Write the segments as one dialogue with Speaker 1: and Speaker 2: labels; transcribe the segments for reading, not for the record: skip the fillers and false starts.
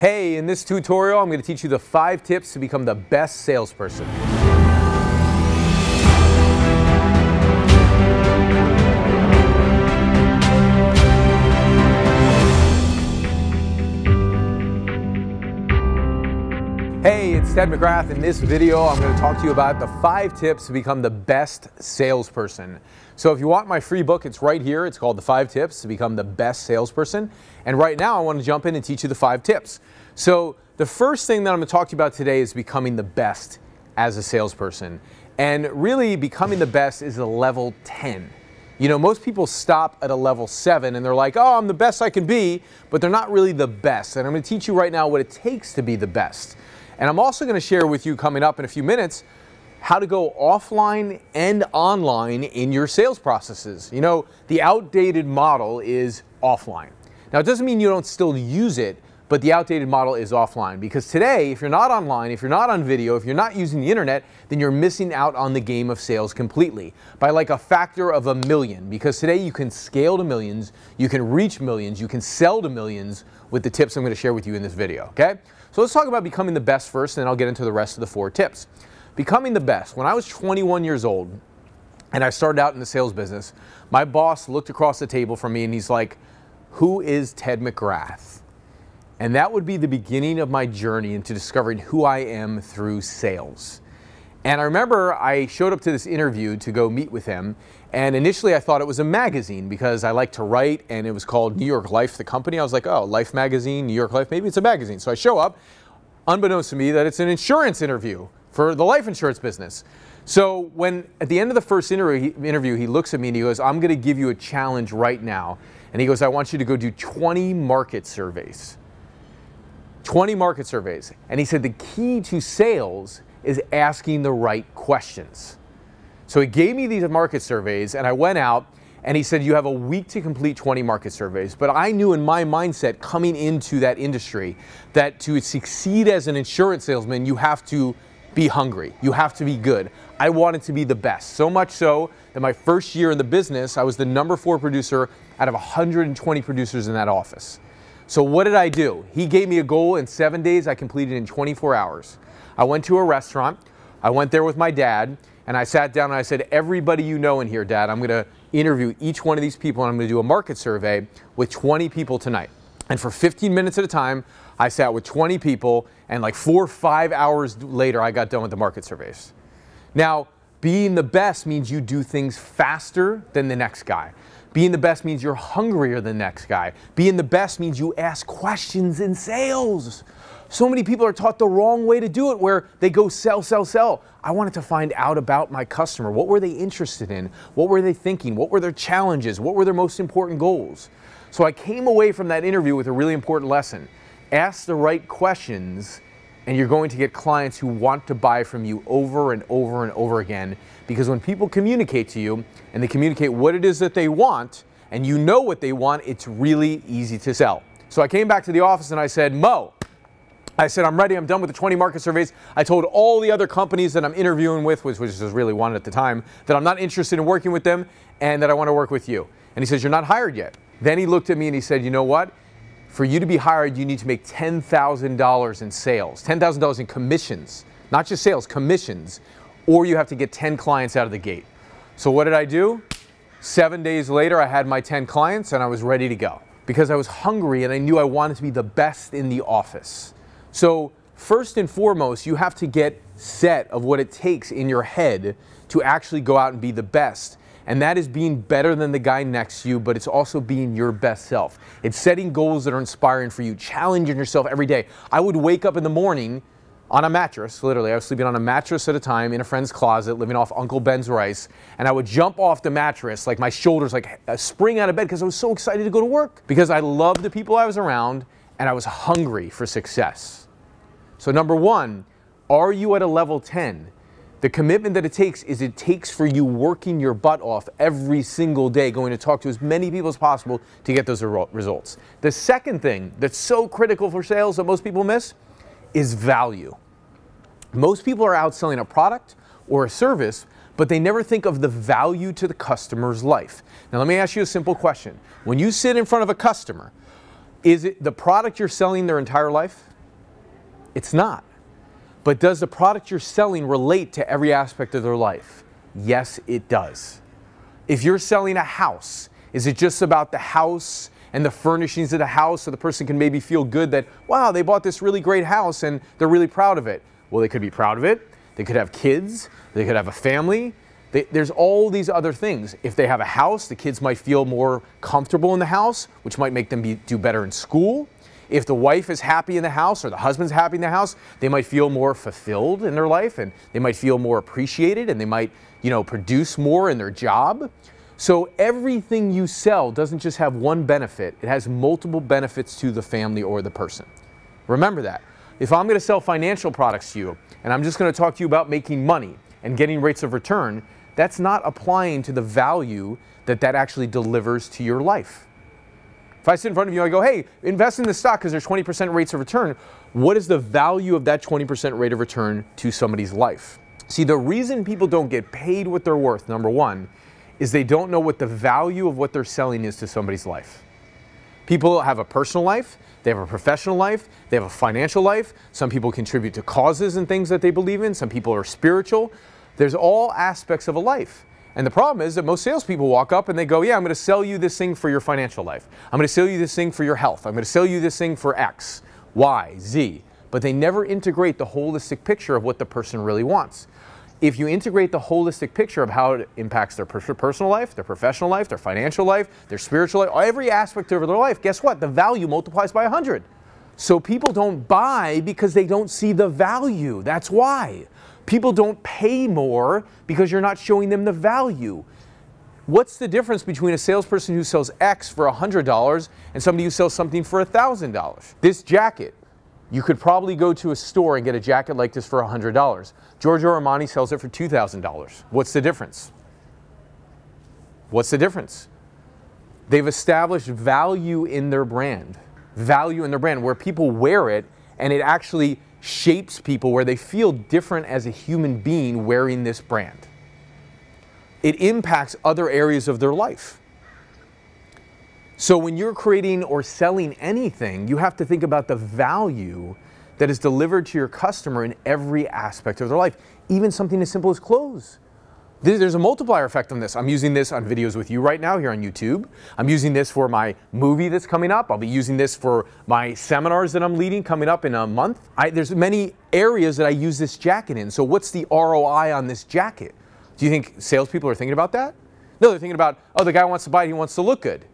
Speaker 1: Hey, in this tutorial, I'm going to teach you the 5 tips to become the best salesperson. Hey, it's McGrath. In this video, I'm going to talk to you about the 5 tips to become the best salesperson. So if you want my free book, it's right here. It's called The 5 Tips to Become the Best Salesperson. And right now, I want to jump in and teach you the 5 tips. So the first thing that I'm going to talk to you about today is becoming the best as a salesperson. And really, becoming the best is a level 10. You know, most people stop at a level 7 and they're like, oh, I'm the best I can be, but they're not really the best. And I'm going to teach you right now what it takes to be the best. And I'm also going to share with you coming up in a few minutes how to go offline and online in your sales processes. You know, the outdated model is offline. Now, it doesn't mean you don't still use it, but the outdated model is offline. Because today, if you're not online, if you're not on video, if you're not using the internet, then you're missing out on the game of sales completely by like a factor of 1,000,000. Because today you can scale to millions, you can reach millions, you can sell to millions with the tips I'm going to share with you in this video, okay? So let's talk about becoming the best first, and then I'll get into the rest of the 4 tips. Becoming the best. When I was 21 years old and I started out in the sales business, my boss looked across the table from me and he's like, who is Ted McGrath? And that would be the beginning of my journey into discovering who I am through sales. And I remember I showed up to this interview to go meet with him, and initially I thought it was a magazine because I like to write, and it was called New York Life, the company. I was like, oh, Life magazine, New York Life, maybe it's a magazine. So I show up, unbeknownst to me, that it's an insurance interview for the life insurance business. So when at the end of the first interview, he looks at me and he goes, I'm going to give you a challenge right now. And he goes, I want you to go do 20 market surveys. 20 market surveys. And he said the key to sales is asking the right questions. So he gave me these market surveys and I went out and he said, you have a week to complete 20 market surveys. But I knew in my mindset coming into that industry that to succeed as an insurance salesman, you have to be hungry. You have to be good. I wanted to be the best. So much so that my first year in the business, I was the #4 producer out of 120 producers in that office. So what did I do? He gave me a goal in 7 days. I completed in 24 hours. I went to a restaurant. I went there with my dad and I sat down and I said, everybody you know in here, Dad, I'm going to interview each one of these people and I'm going to do a market survey with 20 people tonight. And for 15 minutes at a time, I sat with 20 people, and like 4 or 5 hours later, I got done with the market surveys. Now, being the best means you do things faster than the next guy. Being the best means you're hungrier than the next guy. Being the best means you ask questions in sales. So many people are taught the wrong way to do it, where they go sell, sell, sell. I wanted to find out about my customer. What were they interested in? What were they thinking? What were their challenges? What were their most important goals? So I came away from that interview with a really important lesson. Ask the right questions and you're going to get clients who want to buy from you over and over and over again. Because when people communicate to you and they communicate what it is that they want and you know what they want, it's really easy to sell. So I came back to the office and I said, Mo, I said, I'm ready. I'm done with the 20 market surveys. I told all the other companies that I'm interviewing with, which was really one at the time, that I'm not interested in working with them and that I want to work with you. And he says, you're not hired yet. Then he looked at me and he said, you know what? For you to be hired, you need to make $10,000 in sales, $10,000 in commissions, not just sales, commissions, or you have to get 10 clients out of the gate. So what did I do? 7 days later, I had my 10 clients and I was ready to go because I was hungry and I knew I wanted to be the best in the office. So first and foremost, you have to get set of what it takes in your head to actually go out and be the best. And that is being better than the guy next to you, but it's also being your best self. It's setting goals that are inspiring for you, challenging yourself every day. I would wake up in the morning on a mattress, literally. I was sleeping on a mattress at a time in a friend's closet, living off Uncle Ben's rice. And I would jump off the mattress, like my shoulders, like spring out of bed because I was so excited to go to work. Because I loved the people I was around and I was hungry for success. So number 1, are you at a level 10? The commitment that it takes for you working your butt off every single day, going to talk to as many people as possible to get those results. The second thing that's so critical for sales that most people miss is value. Most people are out selling a product or a service, but they never think of the value to the customer's life. Now let me ask you a simple question. When you sit in front of a customer, Is it the product you're selling their entire life? It's not. But does the product you're selling relate to every aspect of their life? Yes, it does. If you're selling a house, is it just about the house and the furnishings of the house so the person can maybe feel good that, wow, they bought this really great house and they're really proud of it? Well, they could be proud of it. They could have kids. They could have a family. There's all these other things. If they have a house, the kids might feel more comfortable in the house, which might make them do better in school. If the wife is happy in the house or the husband's happy in the house, they might feel more fulfilled in their life and they might feel more appreciated and they might, produce more in their job. So everything you sell doesn't just have one benefit. It has multiple benefits to the family or the person. Remember that. If I'm going to sell financial products to you and I'm just going to talk to you about making money and getting rates of return, that's not applying to the value that actually delivers to your life. If I sit in front of you and I go, hey, invest in this stock because there's 20% rates of return, what is the value of that 20% rate of return to somebody's life? See, the reason people don't get paid what they're worth, number one, is they don't know what the value of what they're selling is to somebody's life. People have a personal life, they have a professional life, they have a financial life. Some people contribute to causes and things that they believe in. Some people are spiritual. There's all aspects of a life. And the problem is that most salespeople walk up and they go, yeah, I'm going to sell you this thing for your financial life. I'm going to sell you this thing for your health. I'm going to sell you this thing for X, Y, Z. But they never integrate the holistic picture of what the person really wants. If you integrate the holistic picture of how it impacts their personal life, their professional life, their financial life, their spiritual life, every aspect of their life, guess what? The value multiplies by 100. So people don't buy because they don't see the value. That's why. People don't pay more because you're not showing them the value. What's the difference between a salesperson who sells X for $100 and somebody who sells something for $1,000? This jacket, you could probably go to a store and get a jacket like this for $100. Giorgio Armani sells it for $2,000. What's the difference? What's the difference? They've established value in their brand. Value in their brand where people wear it and it actually shapes people where they feel different as a human being wearing this brand. It impacts other areas of their life. So when you're creating or selling anything, you have to think about the value that is delivered to your customer in every aspect of their life, even something as simple as clothes. There's a multiplier effect on this. I'm using this on videos with you right now here on YouTube. I'm using this for my movie that's coming up. I'll be using this for my seminars that I'm leading coming up in a month. There's many areas that I use this jacket in. So what's the ROI on this jacket? Do you think salespeople are thinking about that? No, they're thinking about, oh, the guy wants to buy it, he wants to look good.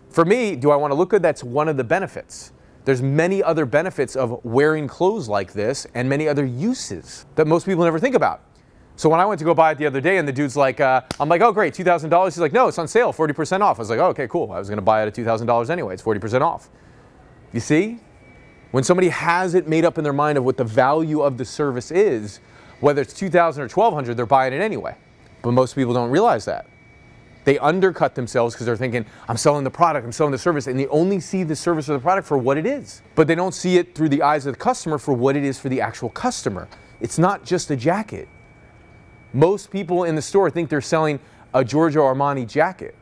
Speaker 1: For me, do I want to look good? That's one of the benefits. There's many other benefits of wearing clothes like this and many other uses that most people never think about. So when I went to go buy it the other day and the dude's like, I'm like, oh great, $2,000. He's like, no, it's on sale, 40% off. I was like, oh, okay, cool. I was going to buy it at $2,000 anyway. It's 40% off. You see? When somebody has it made up in their mind of what the value of the service is, whether it's $2,000 or $1,200, they're buying it anyway. But most people don't realize that. They undercut themselves because they're thinking, I'm selling the product, I'm selling the service, and they only see the service or the product for what it is. But they don't see it through the eyes of the customer for what it is for the actual customer. It's not just a jacket. Most people in the store think they're selling a Giorgio Armani jacket.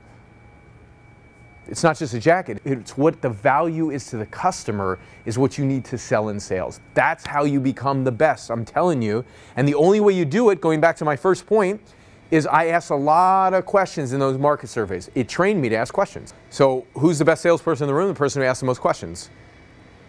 Speaker 1: It's not just a jacket. It's what the value is to the customer is what you need to sell in sales. That's how you become the best, I'm telling you. And the only way you do it, going back to my first point, is I asked a lot of questions in those market surveys. It trained me to ask questions. So who's the best salesperson in the room? The person who asks the most questions.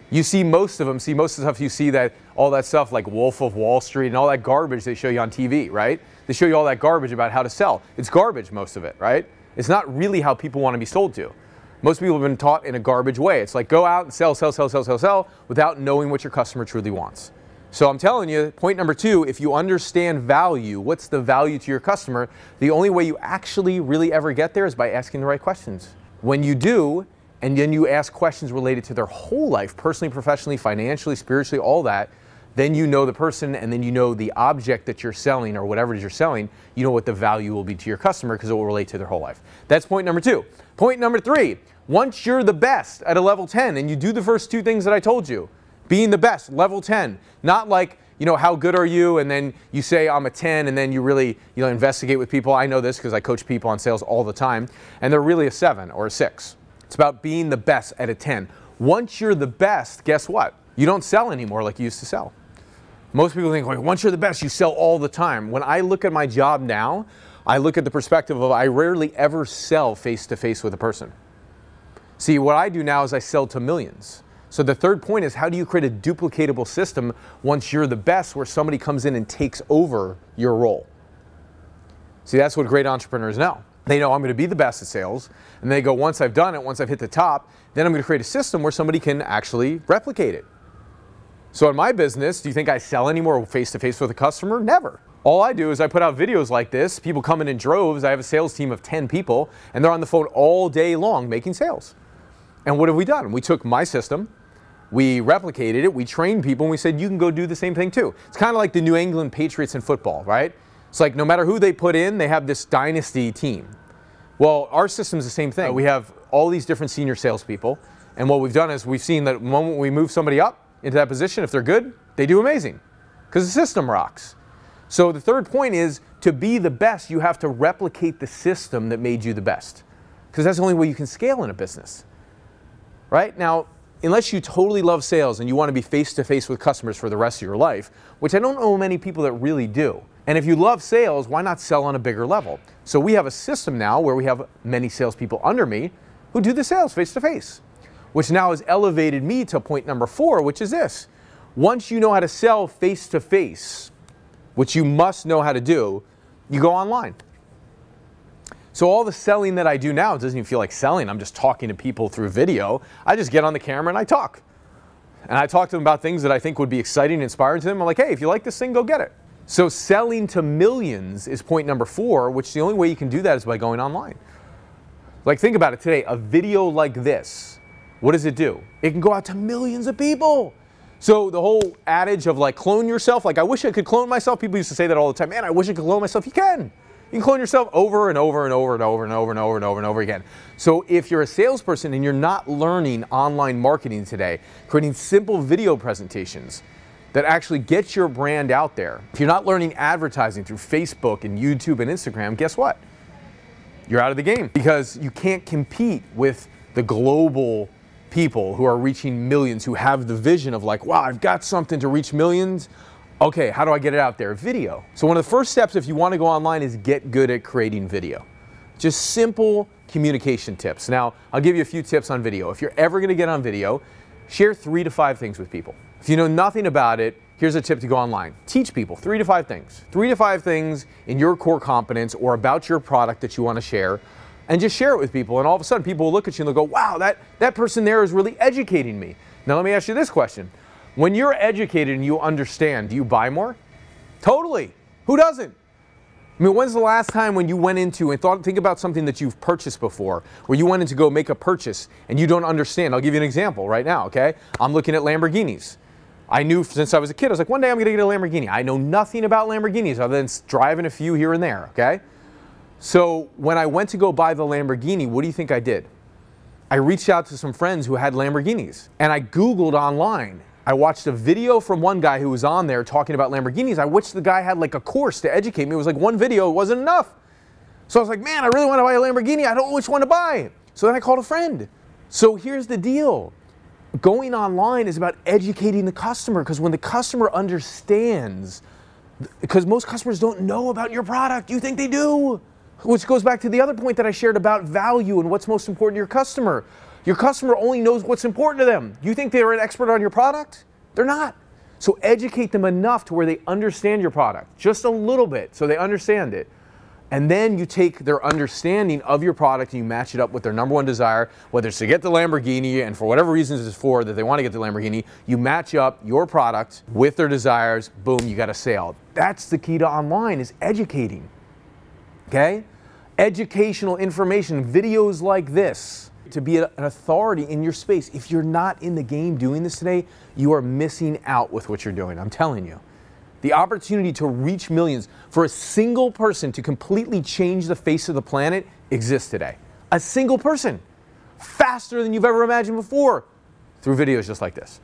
Speaker 1: You see most of them, see most of the stuff you see that, all that stuff like Wolf of Wall Street and all that garbage they show you on TV, right? They show you all that garbage about how to sell. It's garbage, most of it, right? It's not really how people want to be sold to. Most people have been taught in a garbage way. It's like go out and sell, sell, sell, sell, sell, sell without knowing what your customer truly wants. So I'm telling you, point number 2, if you understand value, what's the value to your customer, the only way you actually really ever get there is by asking the right questions. When you do, and then you ask questions related to their whole life, personally, professionally, financially, spiritually, all that, then you know the person and then you know the object that you're selling or whatever it is you're selling, you know what the value will be to your customer because it will relate to their whole life. That's point number 2. Point number 3, once you're the best at a level 10 and you do the first 2 things that I told you, being the best, level 10, not like, how good are you? And then you say I'm a 10 and then you really, investigate with people. I know this because I coach people on sales all the time and they're really a 7 or a 6. It's about being the best at a 10. Once you're the best, guess what? You don't sell anymore like you used to sell. Most people think, like, once you're the best, you sell all the time. When I look at my job now, I look at the perspective of I rarely ever sell face-to-face with a person. See, what I do now is I sell to millions. So the third point is, how do you create a duplicatable system once you're the best, where somebody comes in and takes over your role? See, that's what great entrepreneurs know. They know I'm going to be the best at sales, and they go, once I've done it, once I've hit the top, then I'm going to create a system where somebody can actually replicate it. So in my business, do you think I sell anymore face-to-face with a customer? Never. All I do is I put out videos like this. People come in droves. I have a sales team of 10 people, and they're on the phone all day long making sales. And what have we done? We took my system, we replicated it, we trained people, and we said, you can go do the same thing too. It's kind of like the New England Patriots in football, right? It's like no matter who they put in, they have this dynasty team. Well, our system's the same thing. We have all these different senior salespeople, and what we've done is we've seen that the moment we move somebody up into that position, if they're good, they do amazing, because the system rocks. So the third point is, to be the best, you have to replicate the system that made you the best, because that's the only way you can scale in a business. Right? Now, unless you totally love sales and you want to be face-to-face with customers for the rest of your life, which I don't know many people that really do. And if you love sales, why not sell on a bigger level? So we have a system now where we have many salespeople under me who do the sales face-to-face, which now has elevated me to point number 4, which is this. Once you know how to sell face-to-face, which you must know how to do, you go online. So all the selling that I do now doesn't even feel like selling. I'm just talking to people through video. I just get on the camera and I talk. And I talk to them about things that I think would be exciting and inspiring to them. I'm like, hey, if you like this thing, go get it. So selling to millions is point number 4, which the only way you can do that is by going online. Like, think about it today. A video like this, what does it do? It can go out to millions of people. So the whole adage of like clone yourself, like I wish I could clone myself. People used to say that all the time. Man, I wish I could clone myself. You can. You can clone yourself over and over and over and over and over and over and over and over again. So if you're a salesperson and you're not learning online marketing today, creating simple video presentations that actually get your brand out there, if you're not learning advertising through Facebook and YouTube and Instagram, guess what? You're out of the game, because you can't compete with the global people who are reaching millions, who have the vision of like, wow, I've got something to reach millions. Okay, how do I get it out there? Video. So one of the first steps if you want to go online is get good at creating video. Just simple communication tips. Now, I'll give you a few tips on video. If you're ever going to get on video, share 3 to 5 things with people. If you know nothing about it, here's a tip to go online. Teach people 3 to 5 things. 3 to 5 things in your core competence or about your product that you want to share, and just share it with people. And all of a sudden, people will look at you and they'll go, wow, that person there is really educating me. Now, let me ask you this question. When you're educated and you understand, do you buy more? Totally. Who doesn't? I mean, when's the last time when you went into and think about something that you've purchased before, where you went in to go make a purchase and you don't understand? I'll give you an example right now, okay? I'm looking at Lamborghinis. I knew since I was a kid, I was like, one day I'm going to get a Lamborghini. I know nothing about Lamborghinis other than driving a few here and there, okay? So when I went to go buy the Lamborghini, what do you think I did? I reached out to some friends who had Lamborghinis, and I Googled online. I watched a video from one guy who was on there talking about Lamborghinis. I wish the guy had like a course to educate me. It was like one video, it wasn't enough. So I was like, man, I really want to buy a Lamborghini. I don't know which one to buy. So then I called a friend. So here's the deal. Going online is about educating the customer, because when the customer understands, because most customers don't know about your product, you think they do. Which goes back to the other point that I shared about value and what's most important to your customer. Your customer only knows what's important to them. You think they're an expert on your product? They're not. So educate them enough to where they understand your product, just a little bit, so they understand it. And then you take their understanding of your product and you match it up with their number one desire, whether it's to get the Lamborghini, and for whatever reasons it's for that they want to get the Lamborghini, you match up your product with their desires, boom, you got a sale. That's the key to online, is educating. Okay? Educational information, videos like this, to be an authority in your space. If you're not in the game doing this today, you are missing out with what you're doing. I'm telling you. The opportunity to reach millions for a single person to completely change the face of the planet exists today. A single person. Faster than you've ever imagined before. Through videos just like this.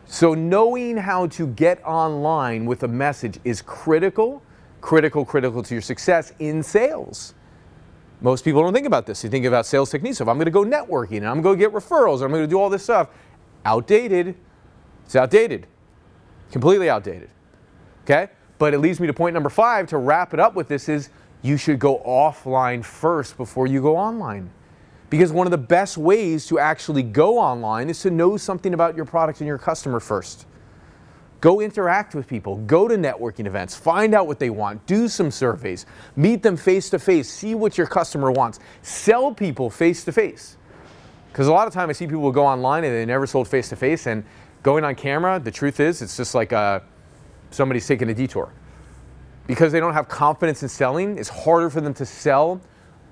Speaker 1: So knowing how to get online with a message is critical to your success in sales. Most people don't think about this. They think about sales techniques. So if I'm going to go networking and I'm going to get referrals, and I'm going to do all this stuff, outdated. It's outdated. Completely outdated. Okay? But it leads me to point number 5 to wrap it up with this is you should go offline first before you go online. Because one of the best ways to actually go online is to know something about your product and your customer first. Go interact with people, go to networking events, find out what they want, do some surveys, meet them face to face, see what your customer wants, sell people face to face. Because a lot of time I see people go online and they never sold face to face, and going on camera, the truth is it's just like somebody's taking a detour. Because they don't have confidence in selling, it's harder for them to sell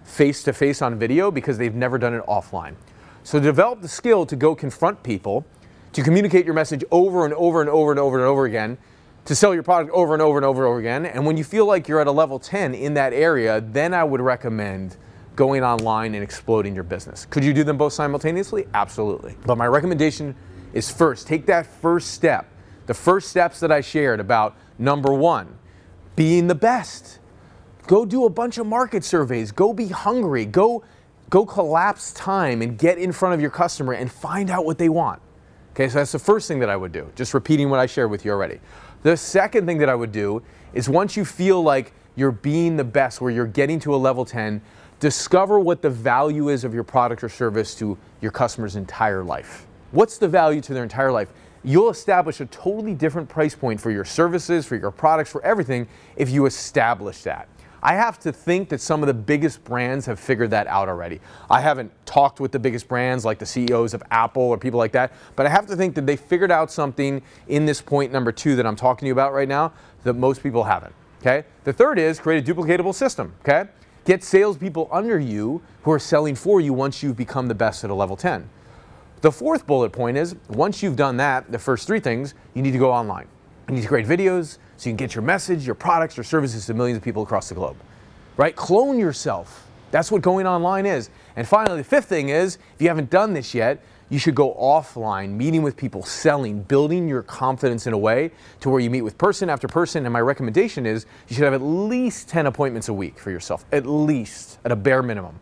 Speaker 1: face to face on video because they've never done it offline. So develop the skill to go confront people, to communicate your message over and over and over and over and over again, to sell your product over and over and over and over again. And when you feel like you're at a level 10 in that area, then I would recommend going online and exploding your business. Could you do them both simultaneously? Absolutely. But my recommendation is first, take that first step. The first steps that I shared about number 1, being the best. Go do a bunch of market surveys. Go be hungry. Go collapse time and get in front of your customer and find out what they want. Okay, so that's the first thing that I would do, just repeating what I shared with you already. The second thing that I would do is once you feel like you're being the best, where you're getting to a level 10, discover what the value is of your product or service to your customer's entire life. What's the value to their entire life? You'll establish a totally different price point for your services, for your products, for everything if you establish that. I have to think that some of the biggest brands have figured that out already. I haven't talked with the biggest brands like the CEOs of Apple or people like that, but I have to think that they figured out something in this point number 2 that I'm talking to you about right now that most people haven't. Okay? The third is create a duplicatable system. Okay? Get salespeople under you who are selling for you once you've become the best at a level 10. The fourth bullet point is once you've done that, the first 3 things, you need to go online. You need to create videos so you can get your message, your products, your services to millions of people across the globe. Right? Clone yourself. That's what going online is. And finally, the 5th thing is, if you haven't done this yet, you should go offline, meeting with people, selling, building your confidence in a way to where you meet with person after person. And my recommendation is you should have at least 10 appointments a week for yourself, at least, at a bare minimum.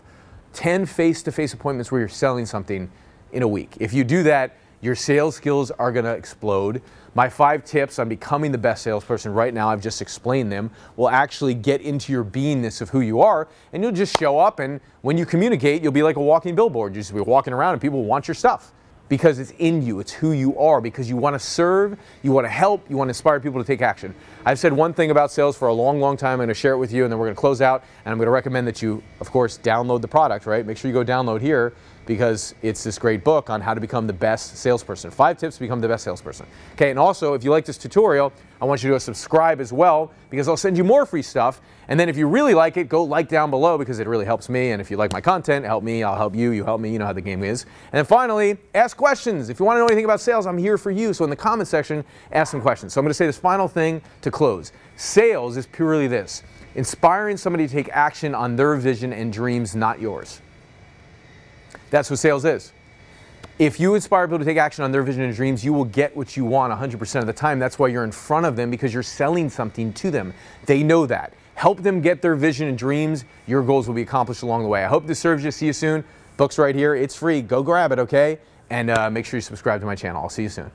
Speaker 1: 10 face-to-face appointments where you're selling something in a week. If you do that, your sales skills are going to explode. My 5 tips on becoming the best salesperson right now, I've just explained them, will actually get into your beingness of who you are, and you'll just show up, and when you communicate, you'll be like a walking billboard. You'll just be walking around and people want your stuff because it's in you, it's who you are, because you want to serve, you want to help, you want to inspire people to take action. I've said one thing about sales for a long, long time. I'm going to share it with you, and then we're going to close out, and I'm going to recommend that you, of course, download the product, right? Make sure you go download here, because it's this great book on how to become the best salesperson. 5 tips to become the best salesperson. Okay, and also, if you like this tutorial, I want you to subscribe as well, because I'll send you more free stuff. And then if you really like it, go like down below, because it really helps me. And if you like my content, help me, I'll help you, you help me, you know how the game is. And then finally, ask questions. If you want to know anything about sales, I'm here for you. So in the comment section, ask some questions. So I'm going to say this final thing to close. Sales is purely this: inspiring somebody to take action on their vision and dreams, not yours. That's what sales is. If you inspire people to take action on their vision and dreams, you will get what you want 100% of the time. That's why you're in front of them, because you're selling something to them. They know that. Help them get their vision and dreams. Your goals will be accomplished along the way. I hope this serves you. See you soon. Book's right here. It's free. Go grab it, okay? And make sure you subscribe to my channel. I'll see you soon.